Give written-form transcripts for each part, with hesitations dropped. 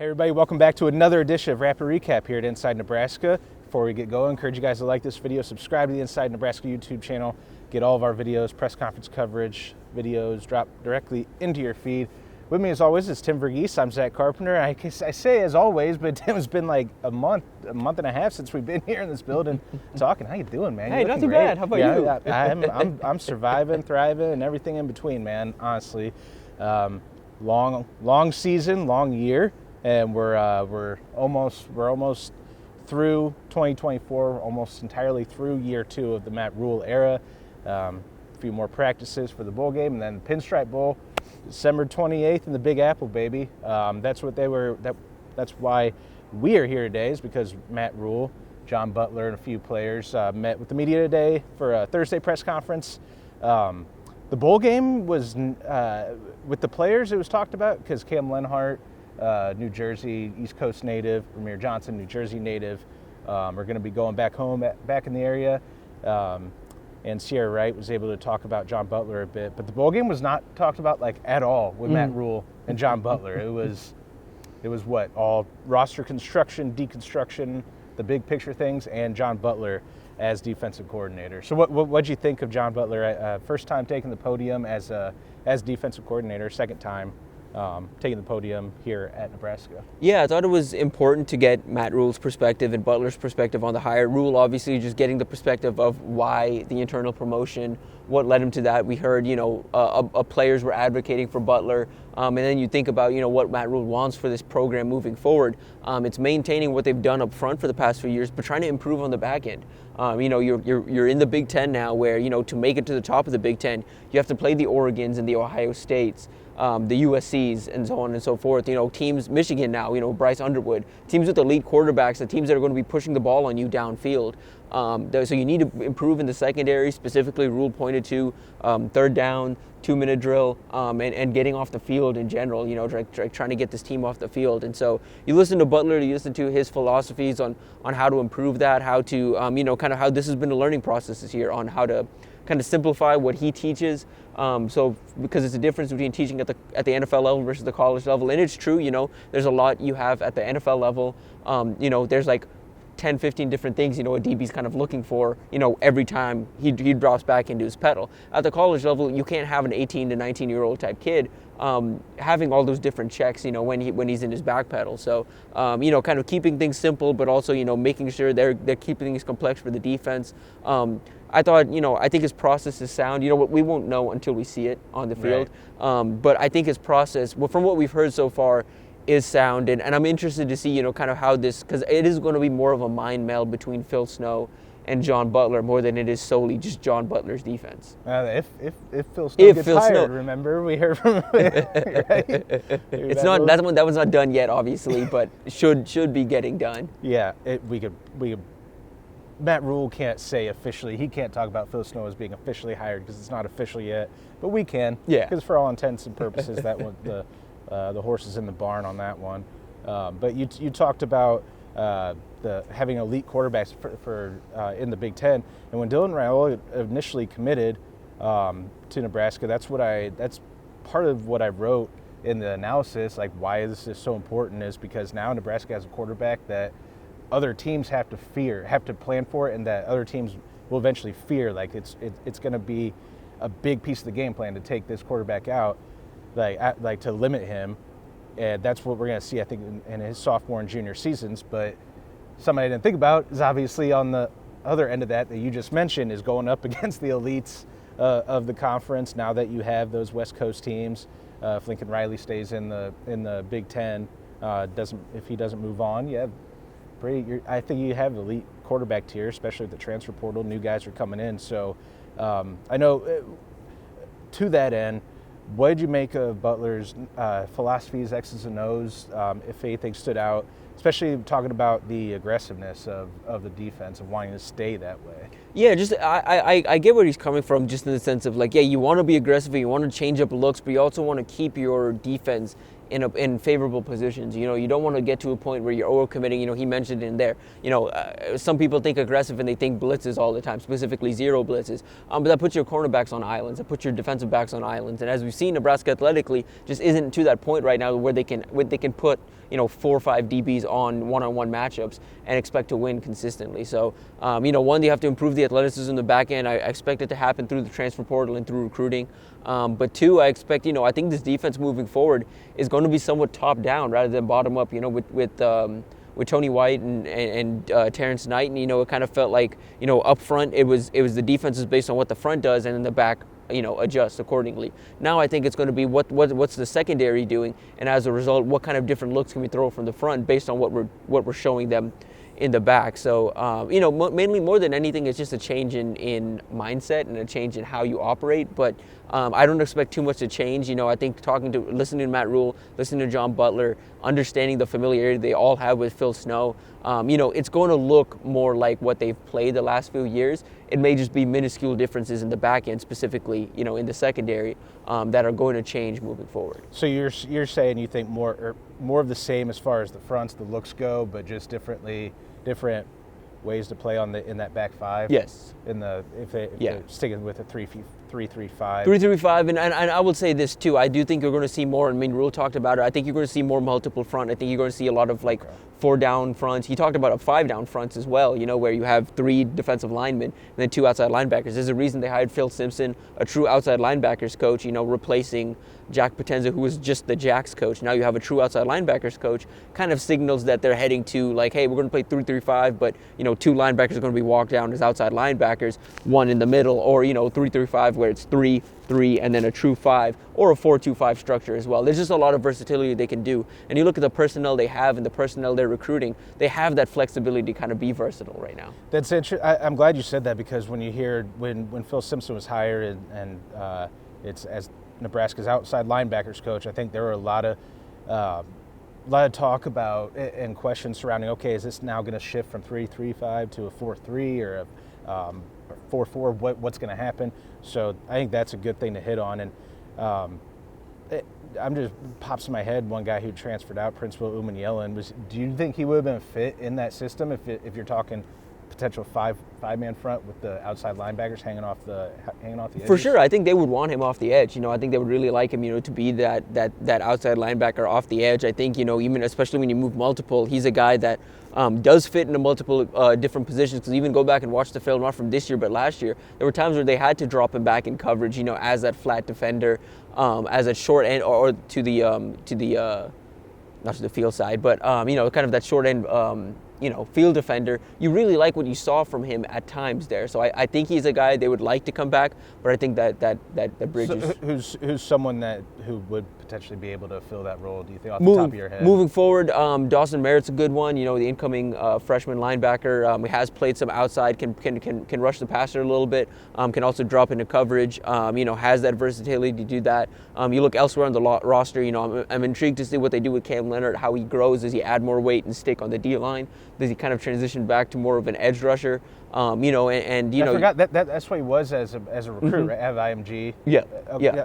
Hey everybody, welcome back to another edition of Rapid Recap here at Inside Nebraska. Before we get going, I encourage you guys to like this video, subscribe to the Inside Nebraska YouTube channel, get all of our videos, press conference coverage, videos drop directly into your feed. With me as always is Tim Verghese. I'm Zack Carpenter. I say as always, but Tim, it's been like a month and a half since we've been here in this building talking. How you doing, man? Hey, not too bad. How about you? I'm surviving, thriving, and everything in between, man, honestly. Long season, long year. And we're almost through 2024, almost entirely through year 2 of the Matt Rhule era. A few more practices for the bowl game, and then the Pinstripe Bowl, December 28th in the Big Apple, baby. That's why we are here today, is because Matt Rhule, John Butler, and a few players met with the media today for a Thursday press conference. The bowl game was with the players. It was talked about because Cam Lenhart, New Jersey, East Coast native, Ramir Johnson, New Jersey native, are going to be going back home, back in the area. And Sierra Wright was able to talk about John Butler a bit. But the bowl game was not talked about like at all with Matt Rhule and John Butler. It was what? All roster construction, deconstruction, the big picture things, and John Butler as defensive coordinator. So what'd you think of John Butler? First time taking the podium as defensive coordinator, second time taking the podium here at Nebraska. Yeah, I thought it was important to get Matt Rhule's perspective and Butler's perspective on the hire. Rhule obviously just getting the perspective of why the internal promotion, what led him to that. We heard, players were advocating for Butler, and then you think about, what Matt Rhule wants for this program moving forward. It's maintaining what they've done up front for the past few years, but trying to improve on the back end. You're in the Big Ten now, where to make it to the top of the Big Ten, you have to play the Oregons and the Ohio States, the USCs, and so on and so forth. Teams, Michigan now, Bryce Underwood, teams with elite quarterbacks, the teams that are going to be pushing the ball on you downfield. So you need to improve in the secondary. Specifically, Rhule pointed to third down, 2-minute drill, and getting off the field in general, trying to get this team off the field. And so you listen to Butler, you listen to his philosophies on how to improve that, how to, kind of how this has been a learning process this year on how to kind of simplify what he teaches. So because it's a difference between teaching at the NFL level versus the college level. And it's true, there's a lot you have at the NFL level. There's like 10, 15 different things, a DB's kind of looking for, every time he drops back into his pedal. At the college level, you can't have an 18 to 19-year-old type kid having all those different checks, when he's in his back pedal. So, kind of keeping things simple, but also, making sure they're keeping things complex for the defense. I thought, I think his process is sound. We won't know until we see it on the field. Right. But I think his process, from what we've heard so far, is sound. And I'm interested to see, kind of how this, because it is going to be more of a mind meld between Phil Snow and John Butler more than it is solely just John Butler's defense. If Phil Snow gets hired, remember we heard from him. Right? It's not that one's not done yet, obviously, but should be getting done. Yeah, we could. Matt Rhule can't say officially. He can't talk about Phil Snow as being officially hired because it's not official yet. But we can. Yeah. Because for all intents and purposes, that one, the horse is in the barn on that one. But you talked about having elite quarterbacks for in the Big Ten, and when Dylan Raiola initially committed to Nebraska, that's part of what I wrote in the analysis. Like why this is so important is because now Nebraska has a quarterback that other teams have to plan for it, and that other teams will eventually fear. Like it's going to be a big piece of the game plan to take this quarterback out, like to limit him, and that's what we're going to see, I think, in his sophomore and junior seasons. But something I didn't think about is obviously on the other end of that you just mentioned is going up against the elites of the conference. Now that you have those West Coast teams, if Lincoln Riley stays in the Big Ten, if he doesn't move on, I think you have elite quarterback tier, especially with the transfer portal. New guys are coming in. So I know to that end, what did you make of Butler's philosophies, X's and O's, if anything stood out, especially talking about the aggressiveness of the defense and wanting to stay that way? Yeah, just I get where he's coming from, just in the sense of you want to be aggressive, you want to change up looks, but you also want to keep your defense in favorable positions. You don't want to get to a point where you're overcommitting. He mentioned in there, some people think aggressive and they think blitzes all the time, specifically zero blitzes. But that puts your cornerbacks on islands. That puts your defensive backs on islands. And as we've seen, Nebraska athletically just isn't to that point right now where they can put 4 or 5 DBs on one-on-one matchups and expect to win consistently. So, one, you have to improve the athleticism in the back end. I expect it to happen through the transfer portal and through recruiting. But two, I expect, I think this defense moving forward is going to be somewhat top down rather than bottom up. With Tony White and Terrence Knight, and it kind of felt like up front it was the defense is based on what the front does, and in the back adjust accordingly. Now I think it's going to be what's the secondary doing, and as a result, what kind of different looks can we throw from the front based on what we're showing them in the back. So mainly more than anything, it's just a change in mindset and a change in how you operate. But I don't expect too much to change. I think listening to Matt Rhule, listening to John Butler, understanding the familiarity they all have with Phil Snow, it's going to look more like what they've played the last few years. It may just be minuscule differences in the back end, specifically, in the secondary, that are going to change moving forward. So you're saying you think more of the same as far as the fronts, the looks go, but just different ways to play in that back five. Yes. If they're sticking with a 3-3-5. 3-3-5, and I would say this too. I do think you're going to see more. Rhule talked about it. I think you're going to see more multiple front. I think you're going to see a lot of 4 down fronts. He talked about a 5 down fronts as well. Where you have 3 defensive linemen and then 2 outside linebackers. There's a reason they hired Phil Simpson, a true outside linebackers coach. Replacing Jack Potenza, who was just the Jacks coach. Now you have a true outside linebackers coach. Kind of signals that they're heading to hey, we're going to play 3-3-5, but 2 linebackers are going to be walked down as outside linebackers, 1 in the middle, or 3-3-5 where it's 3, and then a true 5, or a 4-2-5 structure as well. There's just a lot of versatility they can do. And you look at the personnel they have and the personnel they're recruiting, they have that flexibility to kind of be versatile right now. That's interesting. I'm glad you said that, because when you hear when Phil Simpson was hired and it's as Nebraska's outside linebackers coach, I think there were a lot of talk about and questions surrounding, okay, is this now going to shift from 3-3-5 to a 4-3 or a 4-4? What's going to happen? So I think that's a good thing to hit on. And I'm just pops in my head one guy who transferred out, Principal Umanyalan. Do you think he would have been a fit in that system if you're talking potential five-man front with the outside linebackers hanging off the edges? For sure, I think they would want him off the edge. I think they would really like him, to be that outside linebacker off the edge. I think, even especially when you move multiple, he's a guy that does fit into multiple different positions. Because even go back and watch the film, not from this year but last year, there were times where they had to drop him back in coverage, as that flat defender, as a short end, or to the not to the field side, but kind of that short end. Field defender. You really like what you saw from him at times there. So I think he's a guy they would like to come back, but I think that bridge is... Who's someone who would potentially be able to fill that role, do you think, off the top of your head? Moving forward, Dawson Merritt's a good one. The incoming freshman linebacker. He has played some outside, can rush the passer a little bit, can also drop into coverage, has that versatility to do that. You look elsewhere on the roster, I'm intrigued to see what they do with Cam Leonard, how he grows. Does he add more weight and stick on the D-line? Does he kind of transition back to more of an edge rusher? I forgot that's what he was as a recruit, right? At IMG. Yeah.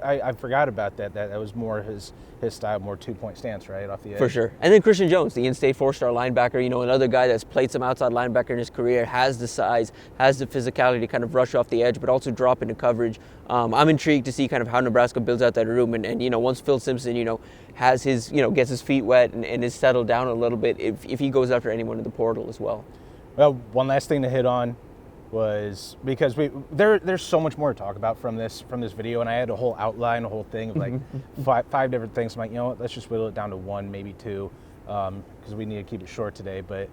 I forgot about that. That was more his style, more 2-point stance, right, off the edge. For sure. And then Christian Jones, the in-state 4-star linebacker, another guy that's played some outside linebacker in his career, has the size, has the physicality to kind of rush off the edge, but also drop into coverage. I'm intrigued to see kind of how Nebraska builds out that room. And once Phil Simpson, has his, gets his feet wet and is settled down a little bit, if he goes after anyone in the portal as well. Well, one last thing to hit on was, because there's so much more to talk about from this video, and I had a whole outline, a whole thing of five different things. I'm like, what, let's just whittle it down to 1, maybe 2, because we need to keep it short today. But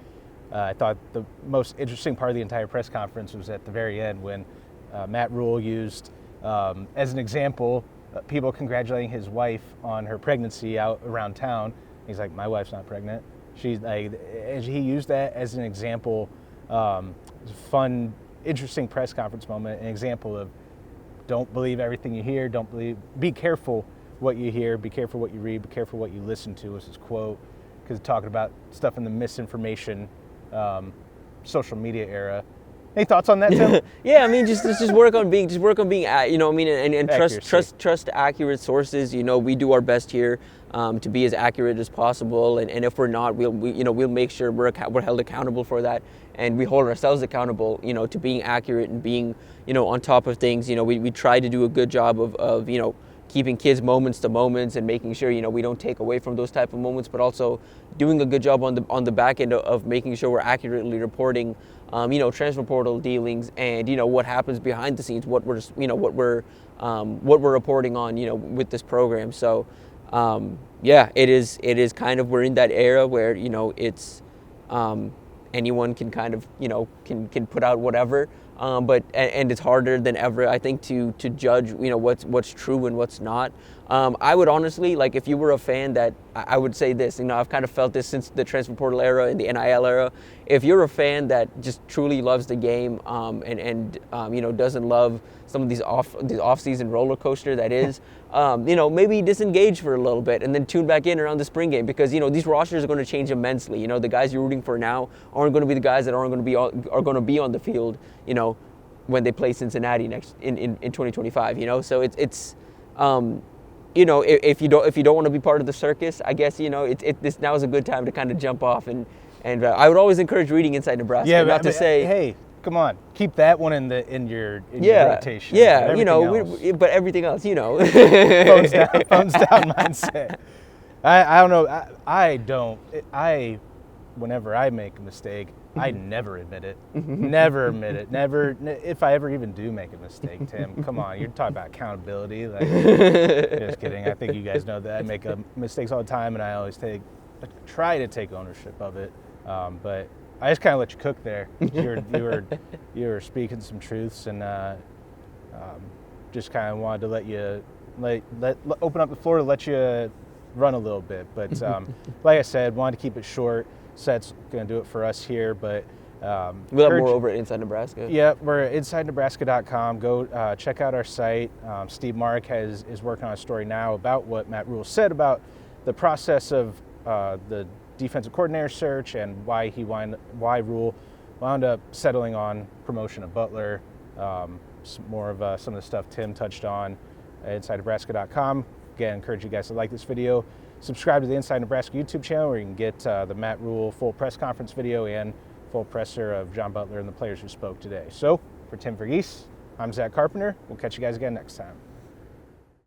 I thought the most interesting part of the entire press conference was at the very end when Matt Rhule used, as an example, people congratulating his wife on her pregnancy out around town. He's like, my wife's not pregnant. She's like, he used that as an example, fun, interesting press conference moment, an example of don't believe everything you hear, be careful what you hear, be careful what you read, be careful what you listen to, was his quote, because talking about stuff in the misinformation, social media era. Any thoughts on that, Tim? Yeah, just work on being, and trust accurate sources. We do our best here. to be as accurate as possible. And if we're not, we'll make sure we're held accountable for that, and we hold ourselves accountable, to being accurate and being, on top of things. We try to do a good job of keeping kids moments to moments and making sure, we don't take away from those type of moments, but also doing a good job on the back end of making sure we're accurately reporting, transfer portal dealings and, what happens behind the scenes, what we're reporting on, with this program. So, it is kind of, we're in that era where, it's, anyone can kind of, can put out whatever. But it's harder than ever, I think, to judge, what's true and what's not. I would honestly, like, if you were a fan, that I would say this, I've kind of felt this since the transfer portal era and the NIL era. If you're a fan that just truly loves the game, and doesn't love some of these off-season roller coaster that is, maybe disengage for a little bit and then tune back in around the spring game, because these rosters are going to change immensely. The guys you're rooting for now aren't going to be the guys that are going to be on the field, when they play Cincinnati next in 2025. So it's if you don't want to be part of the circus, I guess this now is a good time to kind of jump off, and I would always encourage reading Inside Nebraska. Yeah, not to say, hey, come on, keep that one in your rotation. Yeah, but everything else, phones down mindset. I don't know. Whenever I make a mistake, I never admit it. Never admit it. Never. If I ever even do make a mistake, Tim, come on. You're talking about accountability. Like, just kidding. I think you guys know that I make mistakes all the time, and I always try to take ownership of it. But I just kind of let you cook there. You were speaking some truths, and just kind of wanted to let you open up the floor to let you run a little bit. But like I said, wanted to keep it short. Seth's going to do it for us here, but we'll have more over at Inside Nebraska. Yeah, we're at InsideNebraska.com. Go check out our site. Steve Mark is working on a story now about what Matt Rhule said about the process of the defensive coordinator search and why Rhule wound up settling on promotion of Butler. More of some of the stuff Tim touched on at InsideNebraska.com. Again, encourage you guys to like this video. Subscribe to the Inside Nebraska YouTube channel, where you can get the Matt Rhule full press conference video and full presser of John Butler and the players who spoke today. So, for Tim Verghese, I'm Zack Carpenter. We'll catch you guys again next time.